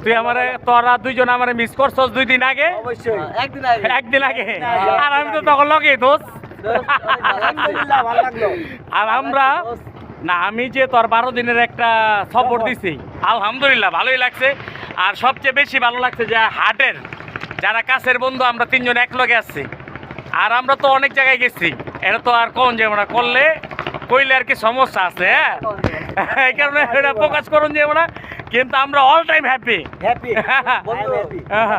তুই আমারে তোরা দুইজন আমারে মিস করছস 2 দিন আগে অবশ্যই একদিন আগে আর আমি তো তখন লগে দোস্ত আলহামদুলিল্লাহ ভালো লাগলো। আর আমরা না আমি যে তোর 12 দিনের একটা সাপোর্ট দিছি আলহামদুলিল্লাহ ভালোই লাগছে। আর সবচেয়ে বেশি ভালো লাগছে যে হাটের যারা কাছের বন্ধু আমরা তিনজন একলগে আসছি। আর আমরা তো অনেক জায়গায় গেছি, এটা তো আর কোন যাবো না, করলে কইলে আর কি সমস্যা আছে। হ্যাঁ এই কারণে এটা প্রকাশ করুন যাবো না, কিন্তু আমরা অল টাইম হ্যাপি। হ্যাপি বন্ধু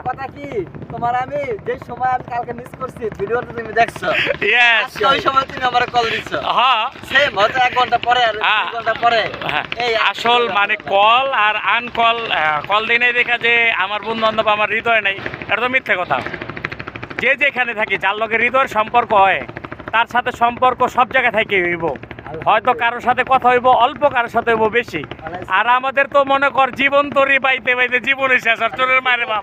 কথা কি তোমার আমি যে সময় আমি কালকে মিস করছি ভিডিওতে তুমি দেখছো, ইয়েস আজকে ওই সময় তুমি আমারে কল দিছো। হ্যাঁ সেম হয়তো 1 ঘন্টা পরে আর 2 ঘন্টা পরে এই আসল মানে কল আর আনকল কল দিনে দেখা যে আমার বন্ধু বান্ধব আমার হৃদয় নাই, এটা তো মিথ্যে কথা। যে যেখানে থাকি যার লগে হৃদয়ের সম্পর্ক হয় তার সাথে সম্পর্ক সব জায়গা থেকে হইব। হয়তো কারোর সাথে কথা হইব অল্প, কারোর সাথে হইব বেশি। আর আমাদের তো মনে কর জীবন তরি পাইতে পাইতে জীবনে শেষ। আর চোরের মারে বাপ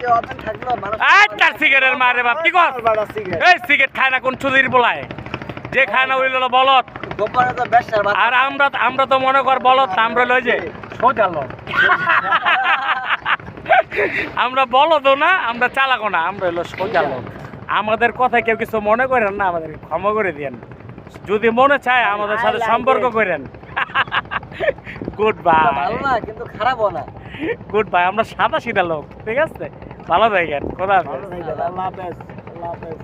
তার সিগারেটের মারে বাপ কি কর এই সিগারেট খায় না কোন চুরির বলায়, যে খায় না ওই হলো বলত। আর আমরা তো মনে কর বলত না, আমরা লই যে সোজা লোক। আমরা বলদও না, আমরা চালাকও না, আমরা হলো সোজা লোক। আমাদের কথায় কেউ কিছু মনে করেন না, আমাদের ক্ষমা করে দিয়েন। যদি মনে চায় আমাদের সাথে সম্পর্ক করেন। Good bye. ভালো না কিন্তু খারাপও না। Good bye. আমরা সাদা সিধা লোক, ঠিক আছে? ভালো থাকেন। খোদা হাফেজ। আল্লাহ হাফেজ।